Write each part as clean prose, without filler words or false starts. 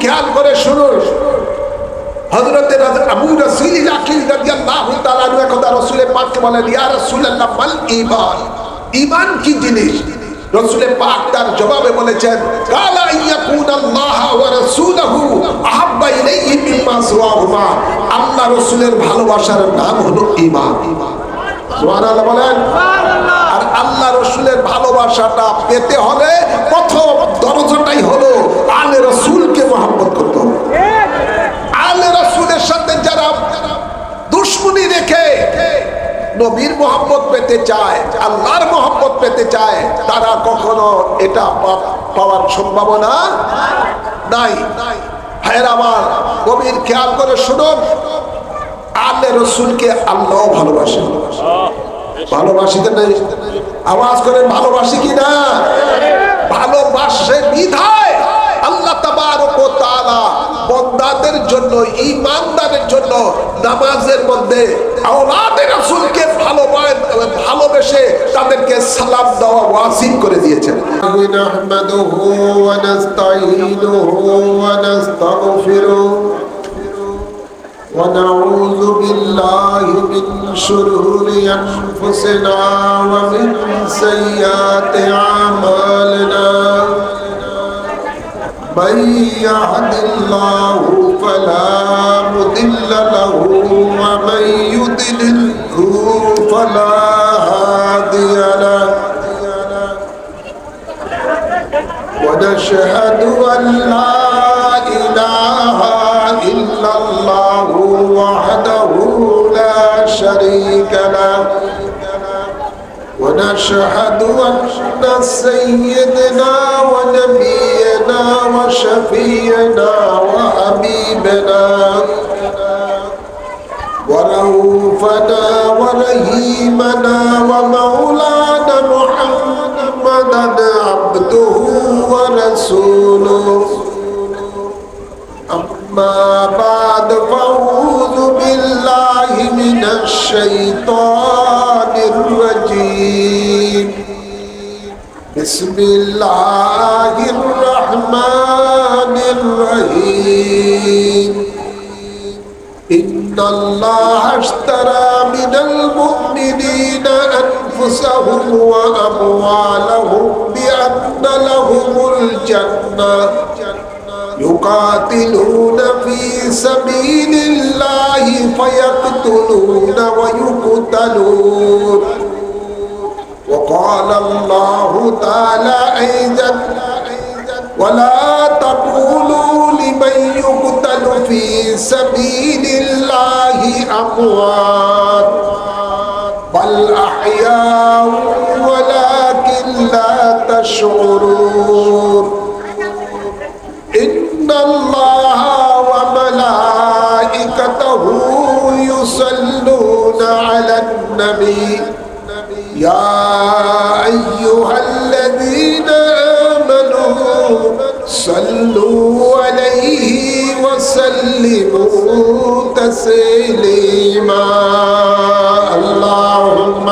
খেয়াল করে শুনুন, হযরতে আবু রাসূল আকিল রাদিয়াল্লাহু তাআলা আনহু একদা রাসূলের পাককে বলেন, ইয়া রাসূলুল্লাহ মাল ঈমান, ঈমান কি জিনিস? রাসূলের পাক তার জবাবে বলেছেন, কালা ইয়াকুনাল্লাহ ওয়া রাসূলুহু আহাব্বা ইলাইহি মিম্মা সিওয়াহুমা, আল্লাহ রাসূলের ভালোবাসার নাম হলো ঈমান। সুবহানাল্লাহ বলেন। আর আল্লাহ রাসূলের ভালোবাসাটা পেতে হলে প্রথম দরজাটাই হলো আলে রাসূলকে মহব্বত করতে হবে। আলে রাসূলের সাথে যারা দুশমনি রেখে নবীর মহব্বত পেতে চায়, আল্লাহর মহব্বত পেতে চায়, তারা কখনো এটা পাওয়ার সম্ভাবনা নাই। ভাইয়েরা আমার, গভীর খেয়াল করে শুনুন, আলে রাসূলকে আল্লাহ ভালোবাসে। ভালোবাসি তো নেই, আওয়াজ করে ভালোবাসি কি না? ভালোবাসে বিধায় আল্লাহ তাবারক ওয়া তাআলা বান্দাদের জন্য, ঈমানদারের জন্য নামাজের মধ্যে আওলাদে রাসূলকে ভালোবেসে তাদেরকে সালাম দেওয়া ওয়াজিব করে দিয়েছেন। নাহমাদুহু ওয়া নাস্তাঈনুহু ওয়া নাস্তাগফিরুহু ونعوذ بالله من شرور أنفسنا ومن سيئات أعمالنا من يهد الله فلا مضل له ومن يضلله فلا هادي له ونشهد أن لا إله إلا الله وحده لا شريك له ونشهد أن سيدنا ونبينا وشفيعنا وحبيبنا ورؤوفنا ورحيمنا ومولانا محمدا عبده ورسوله أما بعد فأعوذ بالله من الشيطان الرجيم بسم الله الرحمن الرحيم إن الله اشترى من المؤمنين أنفسهم وأموالهم بأن لهم الجنة يقاتلون في سبيل الله فيقتلون ويقتلون وقال الله تعالى أيضا ولا تقولوا لمن يقتل في سبيل الله أموات بل أحياء ولكن لا تشعرون إن الله وملائكته يصلون على النبي يا أيها الذين آمنوا صلوا عليه وسلموا تسليما اللهم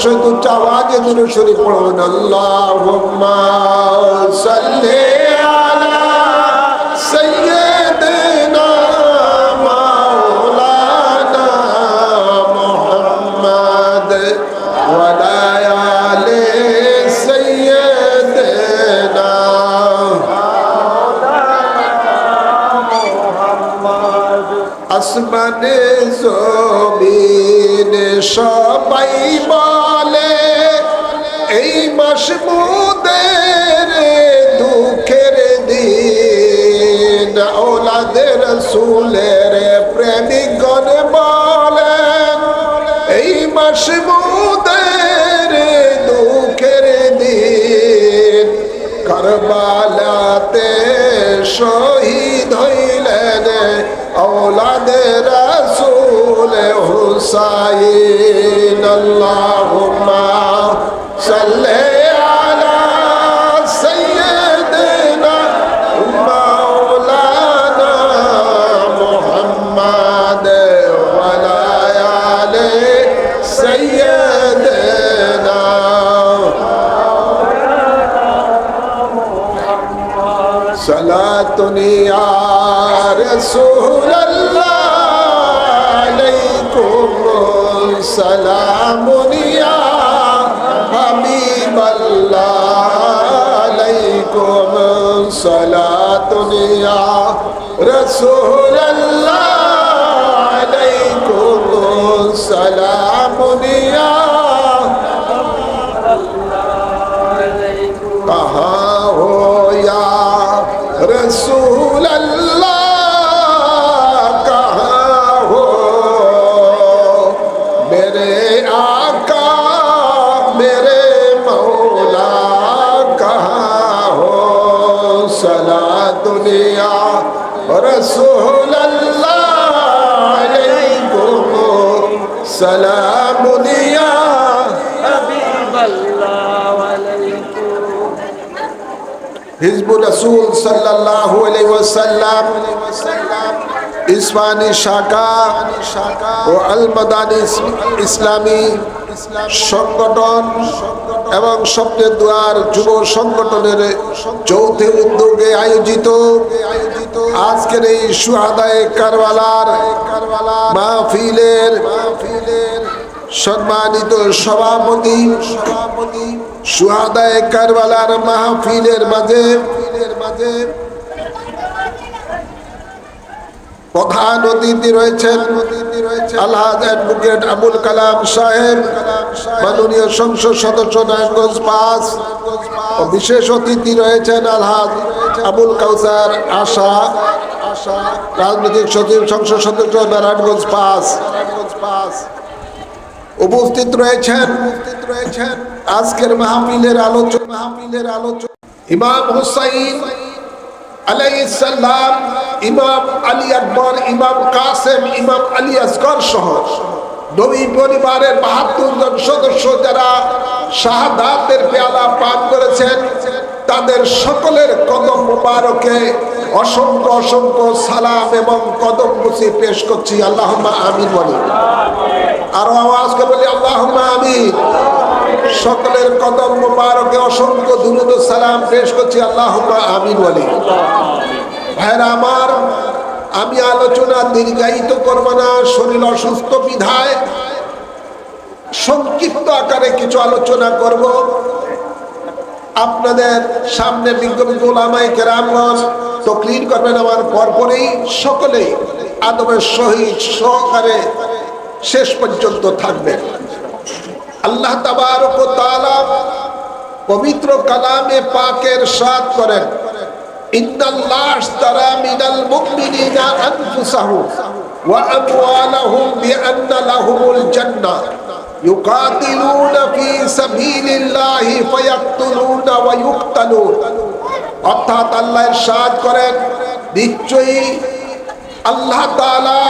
সহিত উচ্চ আওয়াজে দুরূদ শরীফ পড়ুন। আল্লাহুম্মা সাল্লি আলা সাইয়্যিদিনা মাওলানা মুহাম্মদ ওয়া আলা আলি সাইয়্যিদিনা মুহাম্মদ। আসমানে জমিনে সবাই বলে এই মাস মোদের দুঃখের দিন, আওলাদে রাসূলের প্রেমিকগণ বলেন এই মাস মোদের দুঃখের দিন। কারবালাতে শহীদ হইলেন আওলাদে রাসূল হুসাইন। আল্লাহুম্মা সাল্লি আলা সালাতুন ইয়া রাসূলুল্লাহ আলাইকুম সালামুন ইয়া হাবিবাল্লাহ আলাইকুম সালাতুন ইয়া রাসূলুল্লাহ আলাইকুম সালামুন ইয়া कहाँ हो या रसूल अल्लाह कहाँ हो मेरे आका मेरे मौला कहाँ हो सला दुनिया रसूल अल्लाह अलैकुम सलाम दुनिया हिज़्बुर रसूल सल्लल्लाहु अलैहि वसल्लम इस्मानी शाखा ও আল মাদানী ইসলামী সংগঠন এবং স্বপ্নের দুয়ার যুব সংগঠনের যৌথ উদ্যোগে আয়োজিত আজকের এই শুহাদায়ে কারবালার মাহফিলের সম্মানিত সভাপতি শুহাদায়ে কারবালার মাহফিলের মাঝে প্রধান অতিথি রয়েছেন আলহাজ অ্যাডভোকেট আবুল কালাম সাহেব, মাননীয় সংসদ সদস্য নারায়ণগঞ্জ 5, ও বিশেষ অতিথি রয়েছেন আলহাজ আবুল কাউসার আশা, রাজনৈতিক সচিব সংসদ সদস্য নারায়ণগঞ্জ 5। উপস্থিত রয়েছেন আজকের মাহফিলের আলোচক ইমাম হুসাইন আলাইহিস সালাম, ইমাম আলী আকবর, ইমাম কাসেম, ইমাম আলী আসগর সহ নবী পরিবারের 72 জন সদস্য যারা শাহাদাতের পেয়ালা পান করেছেন তাদের সকলের কদম মুবারকে অসংখ্য অসংখ্য সালাম এবং কদম মুছি পেশ করছি। আল্লাহুম্মা আমিন বলি, আরো আওয়াজ করে বলি আল্লাহুম্মা আমিন। সকলের কদম মুবারকে অসংখ্য দুরূদ ও সালাম পেশ করছি। আল্লাহুম্মা আমিন বলি। ভাইরা আমার, আমি আলোচনা দীর্ঘায়িত করব না, শরীর অসুস্থ বিধায় সংক্ষিপ্ত আকারে কিছু আলোচনা করব। আপনাদের সামনে বিজ্ঞ ওলামায়ে কেরামগণ তাকরীর করবেন, আমার পরপরই সকলেই আদবের সহিত সহকারে শেষ পর্যন্ত থাকবেন। আল্লাহ তাবারক ওয়া তাআলা পবিত্র কালামে পাকে ইরশাদ করেন, ইন্নাল্লাহ আশতারা মিনাল মুমিনিনা আনফুসাহুম ওয়া আমওয়ালাহুম বিআন্না লাহুমুল জান্নাহ ইউকাতিলুনা ফি সাবিলিল্লাহি ফায়াকতুলুনা ওয়া ইউকতালুন। অর্থাৎ আল্লাহ ইরশাদ করেন, নিশ্চয়ই আল্লাহ তাআলা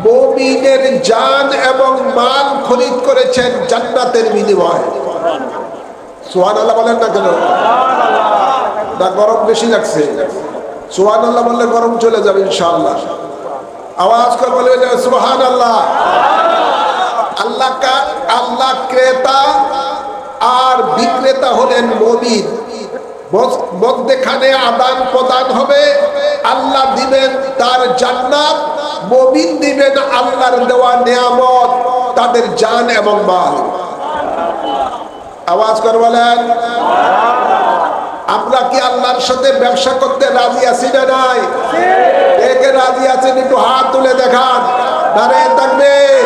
মুমিনের জান এবং মাল খরিদ করেছেন জান্নাতের বিনিময়ে। সুবহানাল্লাহ বলেন না কেন? না গরম বেশি লাগছে? সুবহানাল্লাহ বললে গরম চলে যাবে ইনশাআল্লাহ। আওয়াজ করে বলবেন সুবহানাল্লাহ। আল্লাহ ক্রেতা আর বিক্রেতা হলেন মুমিন। মধ্যখানে আদান প্রদান হবে, আল্লাহ দিবেন তার জান্নাত, মুমিন দিবেন আল্লাহর দেওয়া নিয়ামত, তাদের জান এবং মাল। আওয়াজ করে বলেন, আমরা কি আল্লাহর সাথে ব্যবসা করতে রাজি আছি না নাই? কে রাজি আছেন একটু হাত তুলে দেখান। নারে তাকবীর,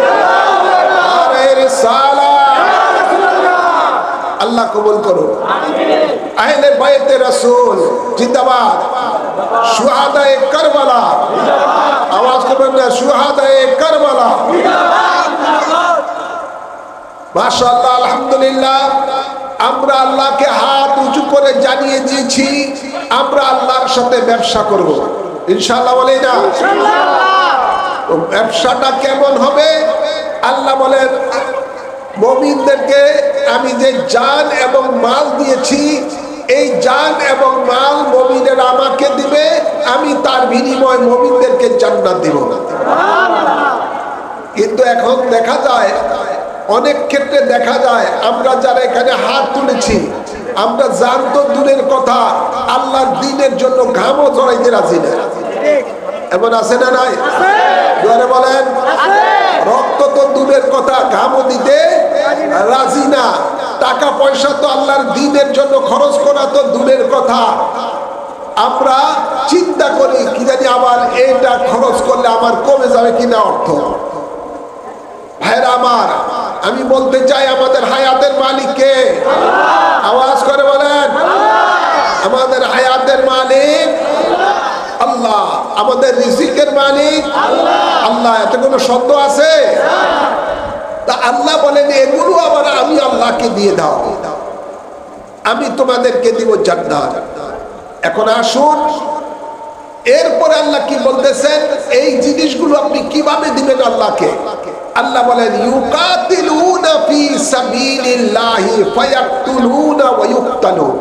নারে রিসালাত। আল্লাহ কবুল করুন। আহলে বাইতে রাসূল জিন্দাবাদ। শুহাদায়ে কারবালা, আওয়াজ করবেন না, শুহাদায়ে কারবালা। মাশাআল্লাহ, আলহামদুলিল্লাহ। আমরা আল্লাহকে হাত উঁচু করে জানিয়ে দিয়েছি আমরা আল্লাহর সাথে ব্যবসা করব ইনশাআল্লাহ। বলি না ব্যবসাটা কেমন হবে? আল্লাহ বলেন, মুমিনদেরকে আমি যে জান এবং মাল দিয়েছি, এই জান এবং মাল মুমিনেরা আমাকে দিবে, আমি তার বিনিময়ে মুমিনদেরকে জান্নাত দেব। কিন্তু এখন দেখা যায়, অনেক ক্ষেত্রে দেখা যায় আমরা যারা এখানে হাত তুলেছি আমরা জান তো দূরের কথা, আল্লাহর দ্বীনের জন্য ঘামও জড়াইতে রাজি না। এমন আছে না নাই? জোরে বলেন। রক্ত তো দূরের কথা, ঘামও দিতে রাজি না। টাকা পয়সা তো আল্লাহর দ্বীনের জন্য খরচ করা তো দূরের কথা, আমরা চিন্তা করি কি জানি আবার এটা খরচ করলে আমার কমে যাবে কিনা অর্থ। ভাইরা আমার, আমি বলতে চাই আমাদের হায়াতের মালিক কে? আওয়াজ করে বলেন। আমাদের হায়াতের মালিক আল্লাহ, আমাদের রিজিকের মালিক আল্লাহ। এতে কোনো সন্দেহ আছে? তা আল্লাহ বলেন এগুলো আবার আমি আল্লাহকে দিয়ে দাও, আমি তোমাদেরকে দিব জান্নাত। এখন আসুন, এরপরে আল্লাহ কি বলতেছেন, এই জিনিসগুলো আপনি কিভাবে দিবেন আল্লাহকে? আল্লাহ বলেন ইউকাতিলুনা ফি সাবিলিল্লাহি ফায়াকতুলুনা ওয়া ইউকতালুন।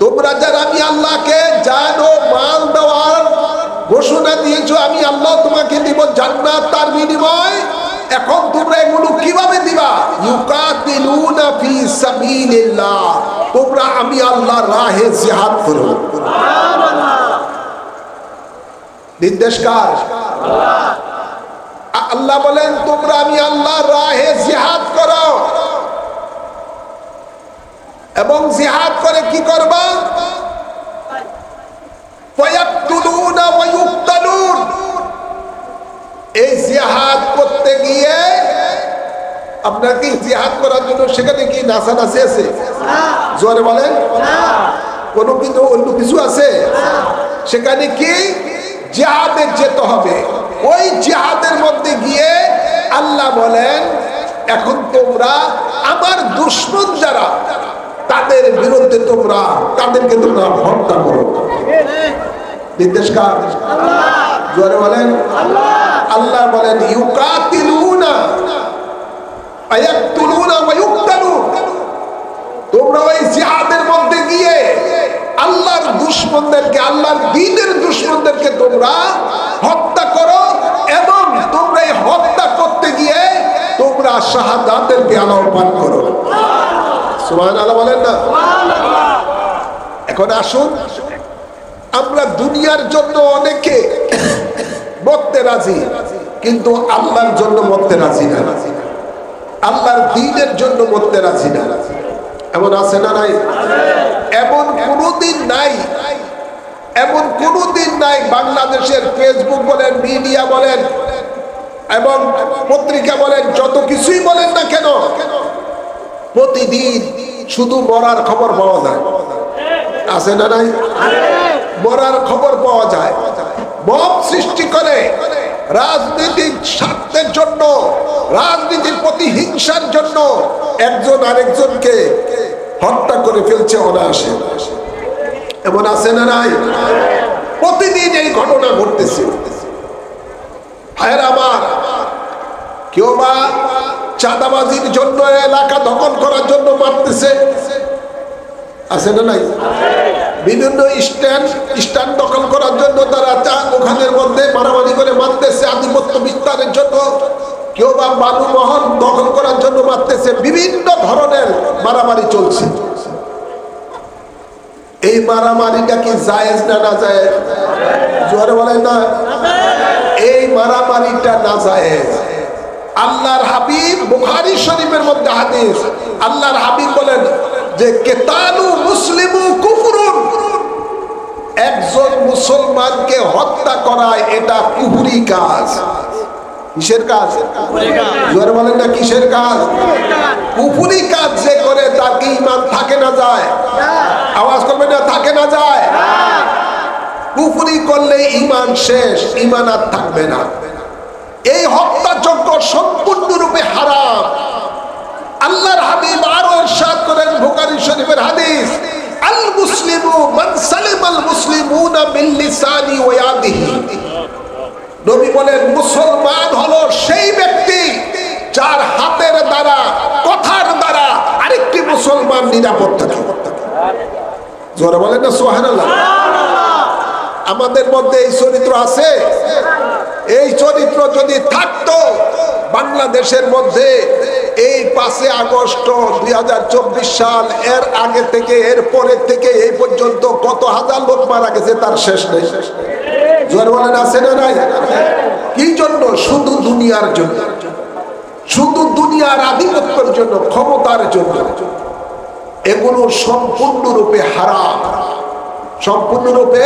তোমরা যারা আমি আল্লাহকে জান ও মাল দেওয়ার ঘোষণা দিয়েছো, আমি আল্লাহ তোমাকে দিব জান্নাত তার বিনিময়। এখন তোমরা এগুলো কিভাবে দিবা? ইউকাতিলুনা ফি সাবিলিল্লাহ, তোমরা আমি আল্লাহর রাহে জিহাদ করো। সুবহানাল্লাহ। নির্দেশ কার? আল্লাহ। আল্লাহ বলেন তোমরা আমি আল্লাহর রাহে জিহাদ করো। এবং জিহাদ করে কি করবা? ফায়াকতুলুনা ওয়া ইউকতালুন। এই জিহাদ করতে গিয়ে আপনার কি জিহাদ করার জন্য সেখানে কি নাচানাচি আছে? জোরে বলেন। কোনো কিন্তু অন্য কিছু আছে? সেখানে কি জিহাদে যেতে হবে। ওই জিহাদের মধ্যে গিয়ে আল্লাহ বলেন এখন তোমরা আমার দুশমন যারা, তাদের বিরুদ্ধে তোমরা তাদেরকে তোমরা হত্যা করো। নির্দেশ কার? আল্লাহ। জোরে বলেন। আল্লাহ বলেন ইউকাতিলুনা ফায়াকতুলুনা ওয়া ইউকতালুন। তোমরা ওই জিহাদের মধ্যে গিয়ে আল্লাহর দুশমনদেরকে, আল্লাহর দ্বীনের দুশমনদেরকে তোমরা হত্যা করো, এবং তোমরা এই হত্যা করতে গিয়ে তোমরা শাহাদাতের পেয়ালাও পান করো। সুবহানাল্লাহ বলেন না? এখন আসুন, আমরা দুনিয়ার জন্য অনেকে মরতে রাজি, কিন্তু আল্লাহর জন্য মরতে রাজি না, আল্লাহর দ্বীনের জন্য মরতে রাজি না। এমন আছে না নাই? এমন কোনদিন নাই, এমন কোনদিন নাই বাংলাদেশের ফেসবুক বলেন, মিডিয়া বলেন এবং পত্রিকা বলেন, যত কিছুই বলেন না কেন, প্রতিদিন শুধু মরার খবর পাওয়া যায়। আছে না নাই? মরার খবর পাওয়া যায়। মব সৃষ্টি করে রাজনৈতিক স্বার্থের জন্য, রাজনীতির প্রতিহিংসার জন্য একজন আরেকজনকে হত্যা করে ফেলছে অনায়াসে। এমন আছে না নাই? প্রতিদিন এই ঘটনা ঘটতেছে। ভাইয়েরা আমার, কেউ বা চাঁদাবাজির জন্য, এলাকা দখল করার জন্য মারতেছে। আছে না নাই? বিভিন্ন স্ট্যান্ড দখল করার জন্য তারা ওখানের মধ্যে মারামারি করে মারতেছে, আধিপত্য বিস্তারের জন্য। কেউ বা বালু মহল দখল করার জন্য মারতেছে। বিভিন্ন ধরনের মারামারি চলছে। এই মারামারিটা কি জায়েজ না না জায়েজ? জোরে বলেন না। এই মারামারিটা না জায়েজ। আল্লাহর হাবিব, বুখারী শরীফের মধ্যে হাদিস, আল্লাহর হাবিব বলেন যে কেতালু মুসলিমু কুফরুন, একজন মুসলমানকে হত্যা করা এটা কুফরি কাজ। কিসের কাজ? জোরে বলেন না, কিসের কাজ? কুফরি কাজ যে করে তার কি ঈমান থাকে না যায়? আওয়াজ করবেন না, থাকে না যায়? কুফরি করলে ঈমান শেষ, ঈমান আর থাকবে না। এই হত্যাযজ্ঞ সম্পূর্ণরূপে হারাম। আল্লাহর হাবিব আরো ইরশাদ করেন, বুখারী শরীফের হাদিস, আল মুসলিমু মান সালিমাল মুসলিমুনা মিন লিসানি ওয়া ইয়াদিহি। নবী বলেন মুসলমান হলো সেই ব্যক্তি যার হাতের দ্বারা, কথার দ্বারা আরেকটি মুসলমান নিরাপদ থাকে। জোরে বলেন না সুবহানাল্লাহ। আমাদের মধ্যে এই চরিত্র আছে? এই চরিত্র যদি থাকতো বাংলাদেশের মধ্যে এই 5 আগস্ট 2024 সাল এর আগে থেকে এর পরে থেকে এই পর্যন্ত কত হাজার লোক মারা গেছে তার শেষ নেই। জোর বলেন আছে না নাই? কি জন্য? শুধু দুনিয়ার জন্য, শুধু দুনিয়ার আধিপত্যের জন্য, ক্ষমতার জন্য। এগুলো সম্পূর্ণরূপে হারাম, সম্পূর্ণরূপে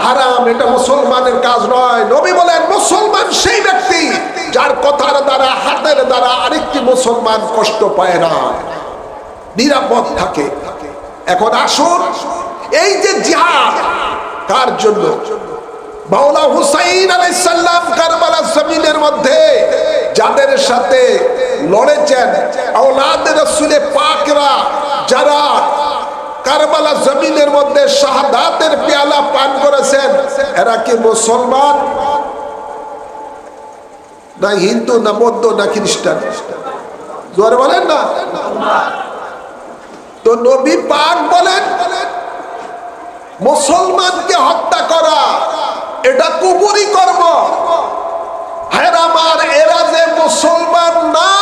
হারাম। এটা মুসলমানের কাজ নয়। নবী বলেন মুসলমান সেই ব্যক্তি যার কথার দ্বারা, হাতের দ্বারা আরেকটি মুসলমান কষ্ট পায় না, নিরাপদ থাকে। এখন আসুন, এই যে জিহাদ কার জন্য? মাওলা হুসাইন আলাইহিস সালাম কারবালার জমিনের মধ্যে যাদের সাথে লড়েছেন, আওলাদে রাসূলে পাকরা যারা কারবালা জমিনের মধ্যে শাহাদাতের পেয়ালা পান করেছেন, এরা কি মুসলমান না হিন্দু না বৌদ্ধ না খ্রিস্টান? জোরে বলেন না। তো নবী পাক বলেন মুসলমানকে হত্যা করা এটা কুফরি কর্ম। হ্যাঁ আমার, এরা যে মুসলমান না।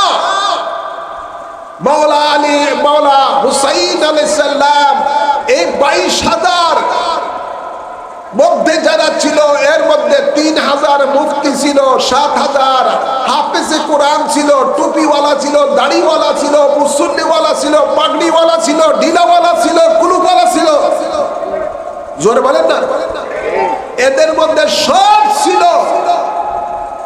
মাওলা আলী, মাওলা হুসাইন আলাইহিস সালাম এই 22,000 মধ্যে যারা ছিল, এর মধ্যে 3,000 মুফতি ছিল, 7,000 হাফেজে কোরআন ছিল, টুপিওয়ালা ছিল, দাড়িওয়ালা ছিল, মুসল্লিওয়ালা ছিল, পাগড়িওয়ালা ছিল, ঢিলাওয়ালা ছিল, কুলুপওয়ালা ছিল। জোরে বলেন না। এদের মধ্যে সব ছিল।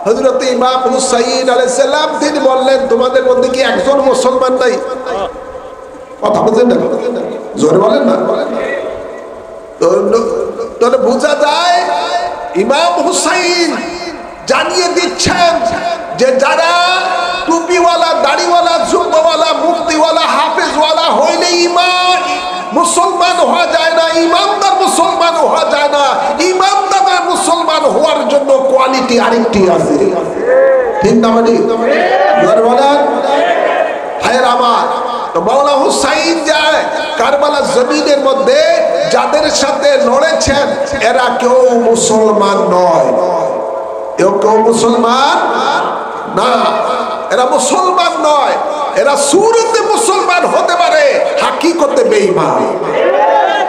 হযরত ইমাম হুসাইন আলাইহিস সালাম তিনি বললেন তোমাদের মধ্যে কি একজন মুসলমান নাই? কথা বলেন না, জোরে বলেন না। তাহলে বোঝা যায় ইমাম হুসাইন জানিয়ে দিচ্ছেন যে যারা টুপিওয়ালা, দাড়িওয়ালা, জুব্বাওয়ালা, মুফতিওয়ালা, হাফেজওয়ালা হইলে ইমান মুসলমান হওয়া যায় না, ইমানদার মুসলমান হওয়া যায় না। ইমানদার মুসলমান হওয়ার জন্য কোয়ালিটি আরেকটি আছে, ঠিক না? মানে বলেন হায়র আমার। তো মাওলা হুসাইন যায় কারবালা জমিনের মধ্যে যাদের সাথে লড়েছেন, এরা কেউ মুসলমান নয়, কেউ মুসলমান না, এরা মুসলমান নয়। এরা সুরতে মুসলমান হতে পারে, হাকিকতে বেঈমান,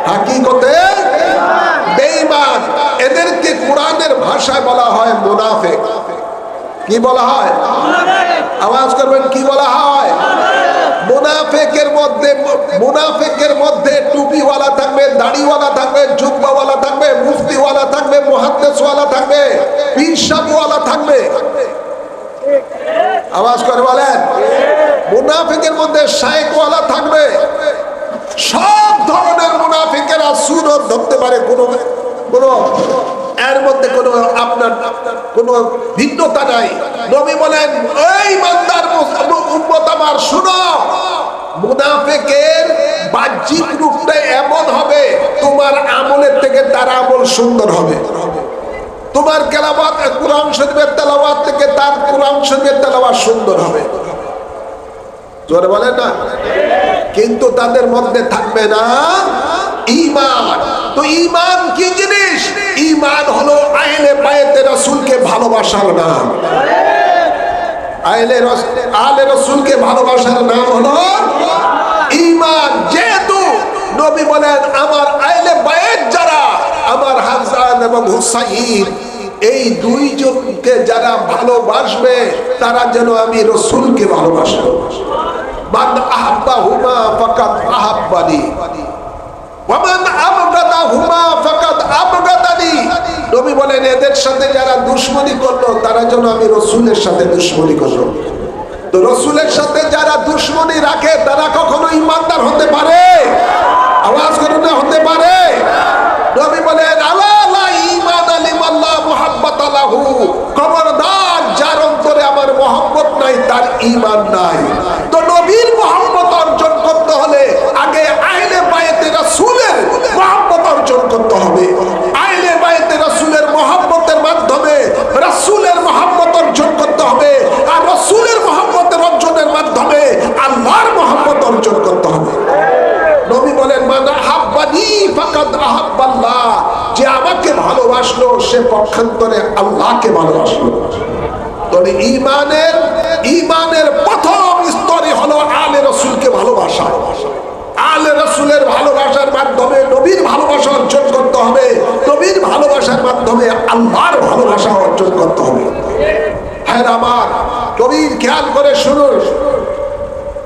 হাকিকতে বেঈমান। এদেরকে কোরআনের ভাষায় বলা হয় মুনাফিক। কি বলা হয়? আওয়াজ করবেন, কি বলা হয়? মুনাফিকের মধ্যে, মুনাফিকের মধ্যে টুপিওয়ালা থাকবে, দাড়িওয়ালা থাকবে, জুব্বাওয়ালা থাকবে, মুফতিওয়ালা থাকবে, মুহাদ্দিসওয়ালা থাকবে, পীর সাহেবওয়ালা থাকবে। আওয়াজ করে বলেন। মুনাফিকের মধ্যে শায়েখওয়ালা থাকবে। সব ধরনের মুনাফিকেরা সুরত ধরতে পারে, কোনো এর মধ্যে কোনো আপনার কোনো ভিন্নতা নাই। নবী বলেন এই ইমানদার উম্মত আমার শুনো, মুনাফিকের বাহ্যিক রূপটা এমন হবে তোমার আমলের থেকে তার আমল সুন্দর হবে। তোমার তেলাওয়াত, কোরআন শরীফের তেলাওয়াত থেকে তার কোরআন শরীফের তেলাওয়াত সুন্দর হবে। জোরে বলেন না। কিন্তু তাদের মধ্যে থাকবে না ঈমান। তো ঈমান কি জিনিস? ঈমান হলো আহলে বায়তে রাসূলকে ভালোবাসার নাম। আহলে রাসূলকে ভালোবাসার নাম হলো ঈমান। যেহেতু নবী বলেন আমার আহলে বায়ত যারা, আমার হাসান এবং হুসাইন, এই দুইজনকে যারা ভালোবাসবে তারা যেন আমি রাসূলকে ভালোবাসবো। মান আহাব্বাহুমা ফাকাদ আহাব্বানি ওয়া মান আবগাদাহুমা ফাকাদ আবগাদানি। নবী বলেন এদের সাথে যারা দুশমনি করলো তারা যেন আমি রাসূলের সাথে দুশমনি করলো। তো রাসূলের সাথে যারা দুশমনি রাখে তারা কখনো ঈমানদার হতে পারে? আওয়াজ করুন না, হতে পারে? নবী বলেন আলা লা ঈমান লিমান লা মুহাব্বাতা লাহু। খবরদার, যার অন্তরে আমার মহব্বত নাই তার ঈমান নাই। তো নবীর মহব্বত অর্জন করতে হলে আগে আহলে বায়তে রাসূলের মহব্বত অর্জন করতে হবে। আহলে বায়তে রাসূলের মহব্বতের মাধ্যমে রাসূলের মহব্বত অর্জন করতে হবে। আর রাসূলের মহব্বতের অর্জনের মাধ্যমে আল্লাহর মহব্বত অর্জন করতে হবে। নবী বলেন মান আহাব্বানি ফাকাদ আহাব্বাল্লাহ। যে আমাকে ভালোবাসলো সে পক্ষান্তরে আল্লাহকে ভালোবাসলো। তবে ঈমানের প্রথম ভালোবাসা, আলে রাসূলের ভালোবাসার মাধ্যমে নবীর ভালোবাসা অর্জন করতে হবে, নবীর ভালোবাসার মাধ্যমে আল্লাহর ভালোবাসা অর্জন করতে হবে। হ্যাঁ আমার নবীর খেয়াল করে শুনুন,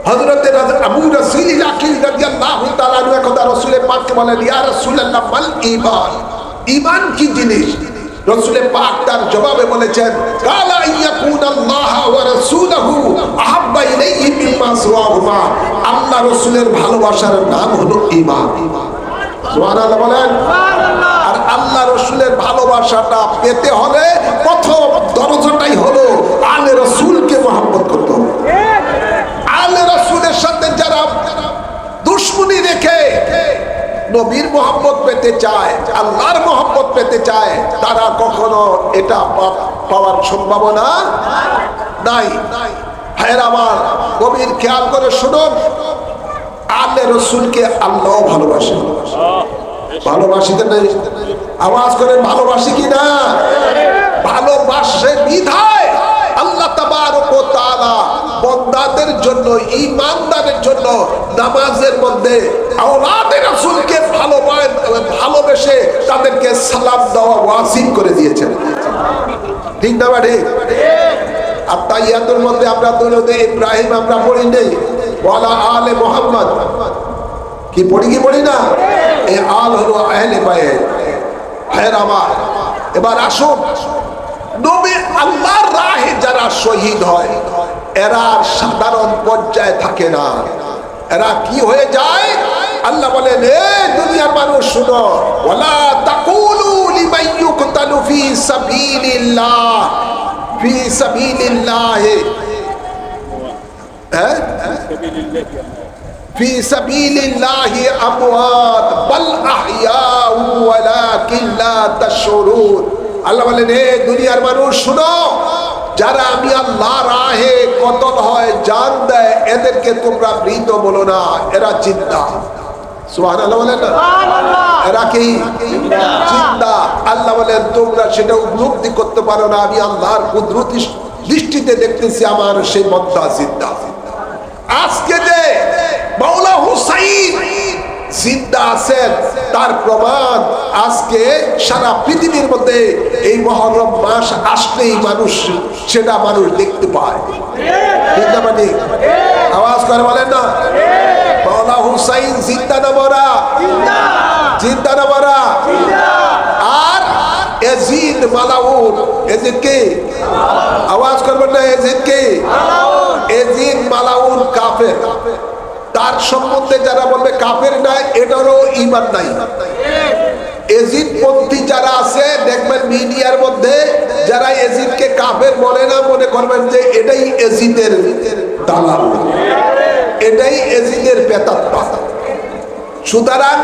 হযরতে আবু রাসূল আকিল রাদিয়াল্লাহু তাআলা আনহু কথা রাসূলের পাককে বলেন, ইয়া রাসূলুল্লাহ মাল ঈমান, ঈমান কি জিনিস? রাসূলের পাক তার জবাবে বলেছেন, কালা ইয়াকুনাল্লাহ ওয়া রাসূলুহু আহাব্বা ইলাইহি মিম্মা সিওয়াহুমা, আল্লাহ রাসূলের ভালোবাসার নাম হলো ঈমান। সুবহানাল্লাহ বলেন। আর আল্লাহ রাসূলের ভালোবাসাটা পেতে হলে প্রথম দরজাটাই হলো আলে রাসূলকে মহব্বত করতে হবে। আলে রাসূলের সাথে যারা দুশমনি রেখে নবীর মহব্বত পেতে চায়, আল্লাহর মহব্বত পেতে চায়, তারা কখনো এটা পাওয়ার সম্ভাবনা নাই। ভাইয়ের আমার নবীর খেয়াল করে শুনুন, আলে রাসূলকে আল্লাহ ভালোবাসে। ভালোবাসিতে নেই আওয়াজ করে ভালোবাসি কিনা? ভালোবাসে বিধায় আল্লাহ তাবারক ওয়া তাআলা বান্দাদের জন্য, ঈমানদারের জন্য নামাজের মধ্যে আওলাদে রাসূলকে ভালোবেসে তাদেরকে সালাম দেওয়া ওয়াজিব করে দিয়েছেন। ঠিক না ভাই? আর তাহিয়াতুর মধ্যে আমরা দুরূদে ইব্রাহিম আমরা পড়ি নেই, ওয়ালা আলে মুহাম্মদ কি পড়ি কি পড়ি না? এই আল হলো আহলে বাইত। ভাইয়ের আমার এবার আসুন, নবী আল্লাহর রাহে যারা শহীদ হয় এরা সাধারণ পর্যায়ে থাকে না, এরা কি হয়ে যায়? আল্লাহ বলেন, এ দুনিয়ার মানুষ শুনো, ওয়ালা তাকুলু লিমান ইউকতালু ফি সাবিলিল্লাহ, ফি সাবিলিল্লাহ, হ্যাঁ ফি সাবিলিল্লাহি আমওয়াত বাল আহইয়াউ ওয়ালাকিন লা তাশউরুন। আল্লাহ বলেন, হে দুনিয়ার মানুষ শুনো, যারা আমি আল্লাহর রাহে কতল হয়, জান দেয়, এদেরকে তোমরা মৃত বলো না, এরা জিন্দা। সুবহানাল্লাহ বলেন না? এরা কি জিন্দা? আল্লাহ বলেন, তোমরা সেটা উপলব্ধি করতে পারো না, আমি আল্লাহর কুদরতি দৃষ্টিতে দেখতেছি আমার সেই বান্দা জিন্দা। আজকে যে মাওলা হুসাইন জিন্দা আছেন তার প্রমাণ আজকে সারা পৃথিবীর মধ্যে এই মুহররম মাস আসলেই মানুষ সেটা দেখতে পায়। ঠিক না? মানে আওয়াজ করে বলেন না, মাওলা হুসাইন জিন্দা না মরা? জিন্দা না মরা? আর এজিদ মালাউন, এজিদ কে? আওয়াজ করবেন না, এজিদ কে? এজিদ মালাউন কাফের। তার সম্বন্ধে যারা বলবে কাফের নাই, এটারও ঈমান নাই। এজিদ পন্থী যারা আছে দেখবেন মিডিয়ার মধ্যে, যারা এজিদকে কাফের বলে না, মনে করবেন যে এটাই এজিদের দালাল, এটাই এজিদের প্রেতাত্মা। সুতরাং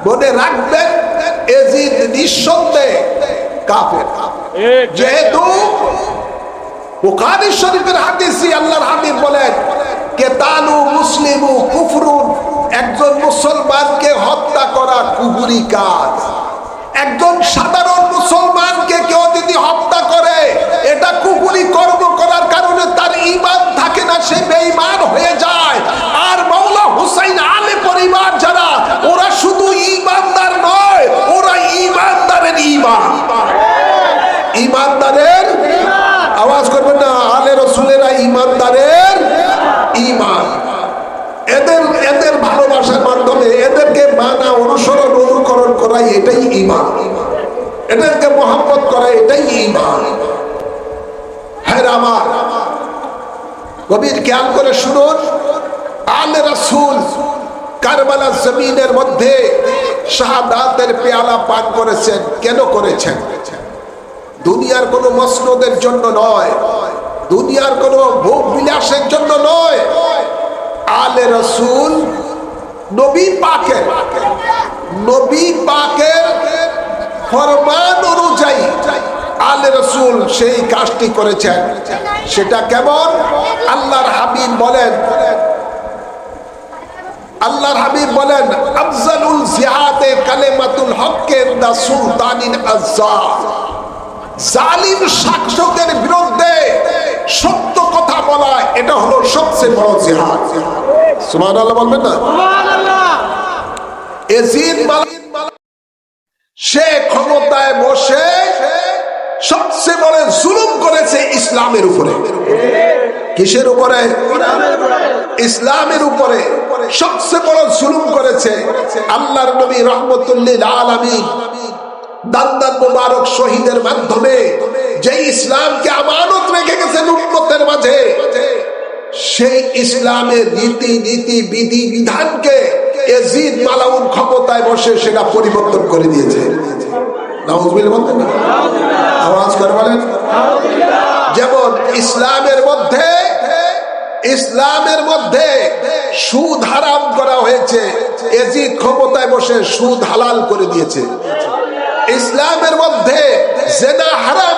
মনে রাখবেন, এজিদ নিঃসন্দেহে কাফের। যেহেতু বুখারী শরীফের হাদিসে আল্লাহর হাবিব বলেন, কেতালু মুসলিমু কুফরুন, একজন মুসলমানকে হত্যা করা কুফরি কাজ। একজন সাধারণ মুসলমানকে কেউ যদি হত্যা করে, এটা কুফরি কর্ম করার কারণে তার ঈমান থাকে না, সে বেঈমান হয়ে যায়। আর মাওলা হুসাইন আলে পরিবার যারা, ওরা শুধু ঈমানদার নয়, ওরা ঈমানদারের ঈমান। ঈমানদারের আওয়াজ করবেন না, আলে রাসূলেরা ঈমানদারের ঈমান। এদের ভালোবাসার মাধ্যমে এদেরকে মানা, অনুসরণ, অনুকরণ করা, এটাই ঈমান। এদেরকে মহব্বত করা, এটাই ঈমান। হ্যাঁ আমার গভীর খেয়াল করে শুনুন, আলে রাসূল কারবালার জমিনের মধ্যে শাহাদাতের পেয়ালা পান করেছেন। কেন করেছেন? দুনিয়ার কোন মসনদের জন্য নয়, দুনিয়ার কোন ভোগ বিলাসের জন্য নয়। আলে রাসূল নবী পাকের ফরমান অনুযায়ী আলে রাসূল সেই কাজটি করেছেন। সেটা কেমন? আল্লাহর হাবিব বলেন, আফজালুল জিহাদে কালিমাতুল হক ইনদা সুলতানিন আজ্জাল। জালিম শাসকের বিরুদ্ধে সত্য কথা বলা, এটা হলো সবচেয়ে বড় জিহাদ। সুবহানাল্লাহ বলবেন না? এজিদ সে ক্ষমতায় বসে সবচেয়ে বড় জুলুম করেছে ইসলামের উপরে। কিসের উপরে? ইসলামের উপরে সবচেয়ে বড় জুলুম করেছে। আল্লাহর নবী রাহমাতুল লিল আলামিন দান্দান মুবারক শহীদের মাধ্যমে যে ইসলামকে আমানত রেখে গেছেন উম্মতের মাঝে, সেই ইসলামের রীতি নীতি বিধি বিধানকে এজিদ মালাউন ক্ষমতায় বসে সেটা পরিবর্তন করে দিয়েছে। নাউজুবিল্লাহ বলতেন না? আওয়াজ করে বলেন। যেমন ইসলামের মধ্যে সুদ হারাম করা হয়েছে, এজিদ ক্ষমতায় বসে সুদ হালাল করে দিয়েছে। ইসলামের মধ্যে জেনা হারাম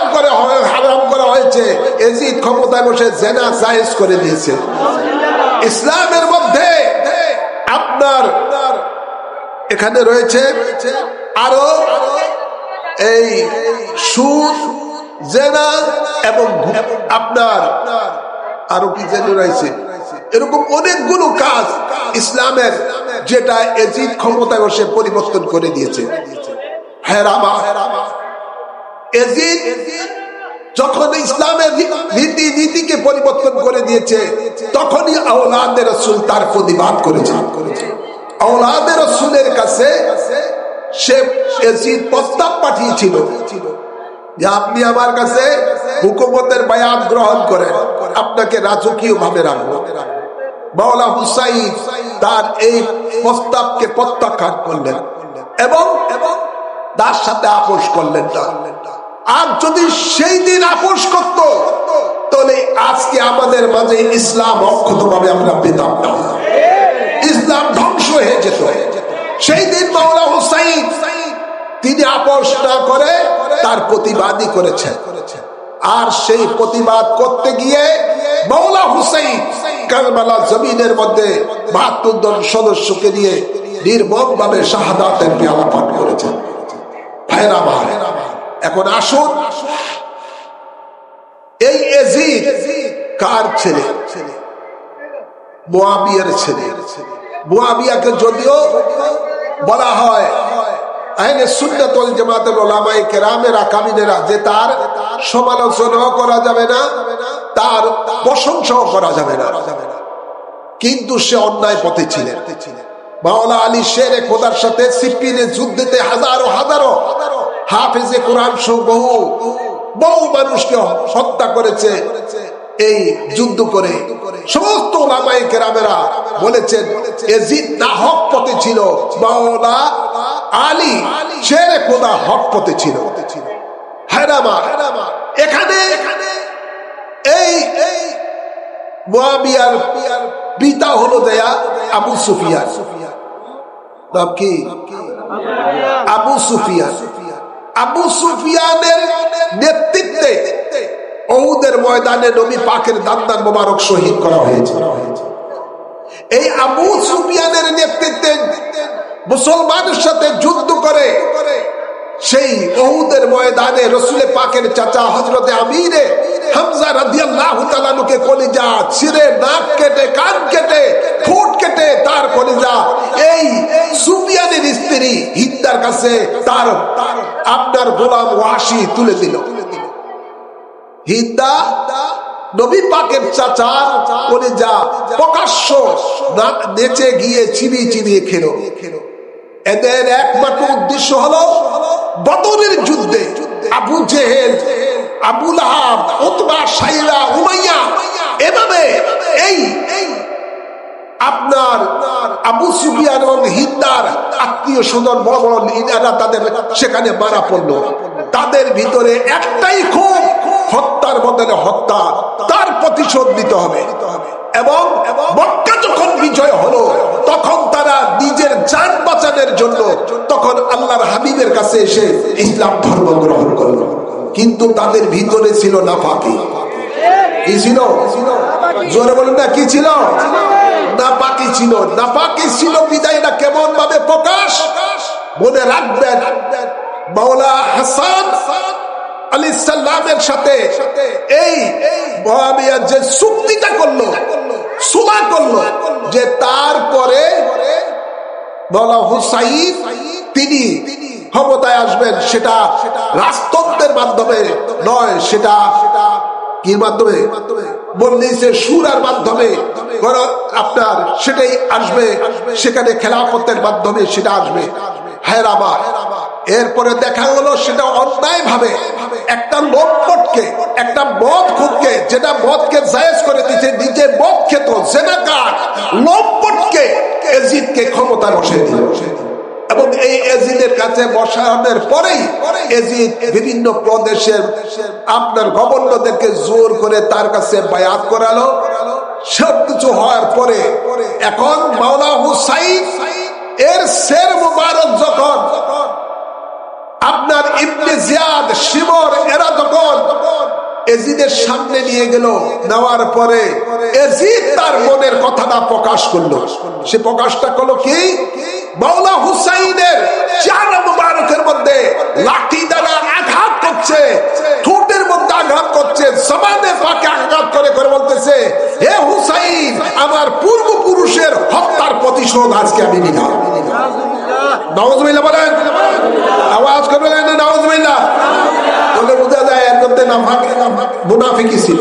করা হয়েছে, এজিদ ক্ষমতায় বসে জেনা জায়েজ করে দিয়েছে। ইসলামের মধ্যে আপনার এখানে রয়েছে আরো এই সুদ, জেনা এবং আপনার আরো কি যেন রয়েছে, এরকম অনেকগুলো কাজ ইসলামের, যেটা এজিদ ক্ষমতায় বসে পরিবর্তন করে দিয়েছে। এজিদ যখন ইসলামের রীতি নীতিকে পরিবর্তন করে দিয়েছে, তখনই আওলাদে রাসূল তার প্রতিবাদ করেছে। আওলাদে রাসূলের কাছে সে এজিদ প্রস্তাব পাঠিয়েছিল যে আপনি আমার কাছে হুকুমতের বায়াত গ্রহণ করেন, আপনাকে রাজকীয় ভাবে রাখবো। মাওলা হুসাইন তার এই প্রস্তাবকে প্রত্যাখ্যান করলেন এবং তার সাথে আপোষ করলেন না। আর যদি সেই দিন আপোষ করত, তাহলে আজকে আমাদের মাঝে ইসলাম অক্ষত ভাবে আমরা পেতাম না, ইসলাম ধ্বংস হয়ে যেত। সেই দিন মাওলা হুসাইন তিনি আপোষ না করে তার প্রতিবাদই করেছেন। আর সেই প্রতিবাদ করতে গিয়ে মাওলা হুসাইন কারবালা জমিনের মধ্যে ৭২ জন সদস্যকে নিয়ে নির্মম ভাবে শাহাদাতের পেয়ালা পান করেছেন। ভাইরা আমার, এখন আসুন, এই এজিদ কার ছেলে? মুআবিয়ার ছেলে। মুআবিয়াকে যদিও বলা হয় আহলে সুন্নাত ওয়াল জামাতের উলামায়ে কেরামের আকাবিরেরা যে তার সমালোচনাও করা যাবে না, তার প্রশংসাও করা যাবে না, কিন্তু সে অন্যায় পথে ছিলেন। মাওলা আলী শেরে খোদার সাথে সিপ্পিনের যুদ্ধেতে হাজারো হাজারো হাফেজে কোরআন সহ বহু মানুষকে হত্যা করেছে। এই যুদ্ধ করে সমস্ত উলামায়ে কেরামেরা বলেছেন এজিদ না হক পথে ছিল, মাওলা আলী শেরে খোদা হক পথে ছিল। হায়রামা এখানে এই মুআবিয়ার পিতা হলো দেয়া আবু সুফিয়ান। নাম কি? আবু সুফিয়ান। আবু সুফিয়ানের নেতৃত্বে উহুদের ময়দানে নবী পাকের দান্দান মোবারক শহীদ করা হয়েছে। এই আবু সুফিয়ানের নেতৃত্বে মুসলমানের সাথে যুদ্ধ করে সেই উহুদের ময়দানে রাসূল পাকের চাচা হযরতে আমিরে হামজা রাদিয়াল্লাহু তাআলা নুকে কলিজা ছিঁড়ে, নাক কেটে, কান কেটে, ঠোঁট কেটে তার কলিজা এই সুফিয়ানের স্ত্রী হিন্দার কাছে তার আপনার গোলাম ওয়াসি তুলে দিল। হিন্দা নবী পাকের চাচা কলিজা প্রকাশ্য নেচে গিয়ে চিবিয়ে চিবিয়ে খেলো। এদের একমাত্র উদ্দেশ্য হলো বদরের যুদ্ধে আবু জেহেল, আবু লাহাব, উতবা, সাইবা, উমাইয়া, এভাবে এই আপনার আবু সুফিয়ান এবং হিন্দার আত্মীয় স্বজন বড় বড় লিডাররা তাদের সেখানে মারা পড়লো। তাদের ভিতরে একটাই খুব, হত্যার বদলে হত্যা, তার প্রতিশোধ নিতে হবে। এবং মক্কা যখন বিজয় হলো তখন তারা নিজের জান বাঁচানোর জন্য তখন আল্লাহর হাবিবের কাছে এসে ইসলাম ধর্ম গ্রহণ করলো। কিন্তু তাদের ভিতরে ছিল নাফাকি। কি ছিল? জোরে বলুন না, কি ছিল? নাপাকি ছিল। নাপাকি ছিল বিদায় না কেমন ভাবে প্রকাশ? মনে রাখবেন মাওলা হাসান আলাইহিস সালামের সাথে এই মুআবিয়া যে চুক্তিটা করলো, সুলহ করলো, যে তারপরে মাওলা হুসাইন তিনি ক্ষমতায় আসবেন, সেটা রাজতন্ত্রের মাধ্যমে নয়, সেটা কি মাধ্যমে বললিছে সুরার মাধ্যমে আপনার সেটাই আসবে, সেখানে খেলাফতের মাধ্যমে সেটা আসবে। হেরাবা এরপরে দেখা গেলো সেটা অন্যায় ভাবে একটা লোকপটকে, একটা মদ খুদকে, যেটা মদকে জায়েজ করে দিতে, নিজে মদ খেত, জেনাকার লোকপটকে এজিদকে ক্ষমতা বসিয়ে দিল। এবং এই এজিদের কাছে বসানোর পরেই এজিদ বিভিন্ন প্রদেশের আপনার গভর্নরদেরকে জোর করে তার কাছে বায়াত করালো। সবকিছু হওয়ার পরে এখন মাওলা হুসাইন এর শের মুবারক যখন আপনার ইবনে জিয়াদ, শিমর এরা যখন এজিদের সামনে নিয়ে গেল, নেওয়ার পরে এজিদ তার মনের কথাটা প্রকাশ করলো। সে প্রকাশটা করলো কি, মাওলা হুসাইনের চেহারা মুবারকের মধ্যে লাঠি দ্বারা আঘাত করছে, ঠোঁটের মধ্যে আঘাত করছে, জবানে পাকে আঘাত করে করে বলতেছে, হে হুসাইন, আমার পূর্বপুরুষের হত্যার প্রতিশোধ আজকে আমি নিলাম। নাউজুবিল্লাহ বলেন, আওয়াজ করে বলেন নাউজুবিল্লাহ। বলে বোঝা যায় এর মধ্যে মুনাফিকি ছিল।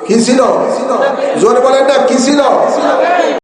কি ছিল? জোরে বলেন না, কি ছিল?